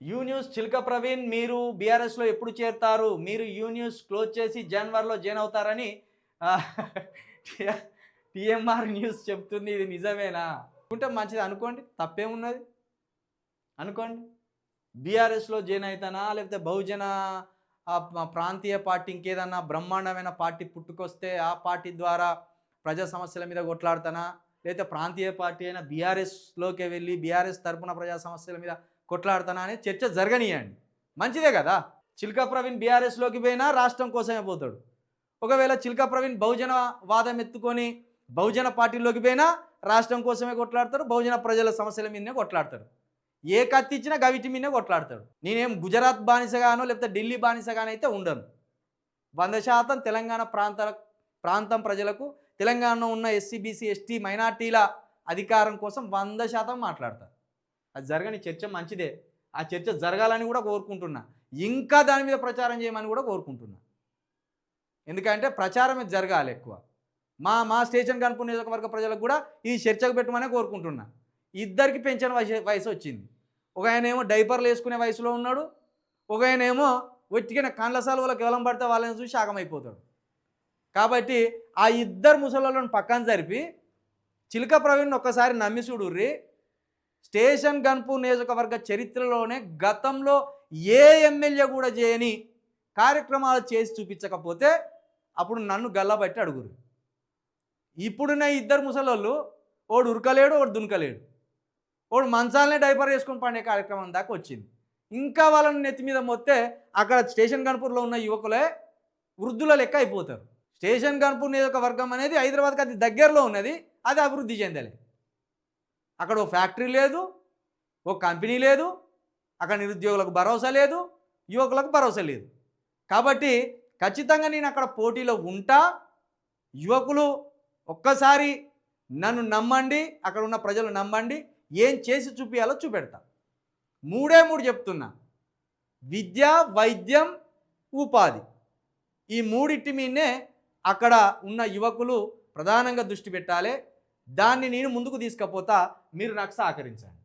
You news చిలక ప్రవీణ్ మీరు బీఆర్ఎస్లో ఎప్పుడు చేరుతారు? మీరు యూ న్యూస్ క్లోజ్ చేసి జనవరిలో జాయిన్ అవుతారని ఆహ్, టీఎంఆర్ న్యూస్ చెప్తుంది. ఇది నిజమేనా? అనుకుంటే మంచిది అనుకోండి. తప్పేమున్నది? అనుకోండి. బీఆర్ఎస్లో జాయిన్ అయితానా? లేకపోతే బహుజన ప్రాంతీయ పార్టీ ఇంకేదన్నా బ్రహ్మాండమైన పార్టీ పుట్టుకొస్తే ఆ పార్టీ ద్వారా ప్రజా సమస్యల మీద కొట్లాడతానా? లేకపోతే ప్రాంతీయ పార్టీ అయిన బీఆర్ఎస్‌లోకే వెళ్ళి బీఆర్ఎస్ తరపున ప్రజా సమస్యల మీద కొట్లాడతానా అనే చర్చ జరగనీయండి. మంచిదే కదా! చిల్కా ప్రవీణ్ బీఆర్ఎస్‌లోకి పోయినా రాష్ట్రం కోసమే పోతాడు. ఒకవేళ చిల్కా ప్రవీణ్ బహుజన వాదం ఎత్తుకొని బహుజన పార్టీలోకి పోయినా రాష్ట్రం కోసమే కొట్లాడతాడు. బహుజన ప్రజల సమస్యల మీదనే కొట్లాడతాడు. ఏ కత్తి ఇచ్చినా గవిటి మీదనే కొట్లాడతాడు. నేనేం గుజరాత్ బానిసగానో లేకపోతే ఢిల్లీ బానిసగానో అయితే ఉండను. 100% తెలంగాణ ప్రాంతం ప్రజలకు తెలంగాణలో ఉన్న ఎస్సీ, బీసీ, ఎస్టీ మైనార్టీల అధికారం కోసం 100% మాట్లాడతా. అది జరగని చర్చ మంచిదే. ఆ చర్చ జరగాలని కూడా కోరుకుంటున్నా. ఇంకా దాని మీద ప్రచారం చేయమని కూడా కోరుకుంటున్నా. ఎందుకంటే ప్రచారమే జరగాలి ఎక్కువ. మా స్టేషన్ గన్పూర్ నియోజకవర్గ ప్రజలకు కూడా ఈ చర్చకు పెట్టమనే కోరుకుంటున్నా. ఇద్దరికి పెన్షన్ వయసు వచ్చింది. ఒక ఆయనేమో డైపర్లు వేసుకునే వయసులో ఉన్నాడు. ఒక ఆయనేమో ఒట్టిగా కండ్ల సాలువలకు ఎవలం పడితే వాళ్ళని చూసి శాగమైపోతాడు. కాబట్టి ఆ ఇద్దరు ముసలోళ్ళను పక్కన జరిపి చిలక ప్రవీణ్ ఒక్కసారి నమ్మి చూడుర్రి. స్టేషన్ గన్పూర్ నియోజకవర్గ చరిత్రలోనే గతంలో ఏ ఎమ్మెల్యే కూడా చేయని కార్యక్రమాలు చేసి చూపించకపోతే అప్పుడు నన్ను గల్లబట్టి అడుగురు. ఇప్పుడున్న ఇద్దరు ముసలోళ్ళు ఓడు ఉరకలేడు, ఓడు దునకలేడు. ఓడు మంచాలనే డైపర్ వేసుకొని పండే కార్యక్రమం దాకా వచ్చింది. ఇంకా వాళ్ళని నెత్తి మీద మొత్తే అక్కడ స్టేషన్ గన్పూర్లో ఉన్న యువకులే వృద్ధుల లెక్క అయిపోతారు. స్టేషన్ గన్పూర్ నియోజకవర్గం అనేది హైదరాబాద్కి అది దగ్గరలో ఉన్నది. అది అభివృద్ధి చెందలే. అక్కడ ఓ ఫ్యాక్టరీ లేదు, ఓ కంపెనీ లేదు, అక్కడ నిరుద్యోగులకు భరోసా లేదు, యువకులకు భరోసా లేదు. కాబట్టి ఖచ్చితంగా నేను అక్కడ పోటీలో ఉంటా. యువకులు ఒక్కసారి నన్ను నమ్మండి, అక్కడ ఉన్న ప్రజలు నమ్మండి. ఏం చేసి చూపించాలో చూపెడతా. మూడే మూడు చెప్తున్నా. విద్య, వైద్యం, ఉపాధి. ఈ మూడిటి మీదనే అక్కడ ఉన్న యువకులు ప్రధానంగా దృష్టి పెట్టాలి. దాన్ని నేను ముందుకు తీసుకుపోతా. మీరు నాకు సహకరించండి.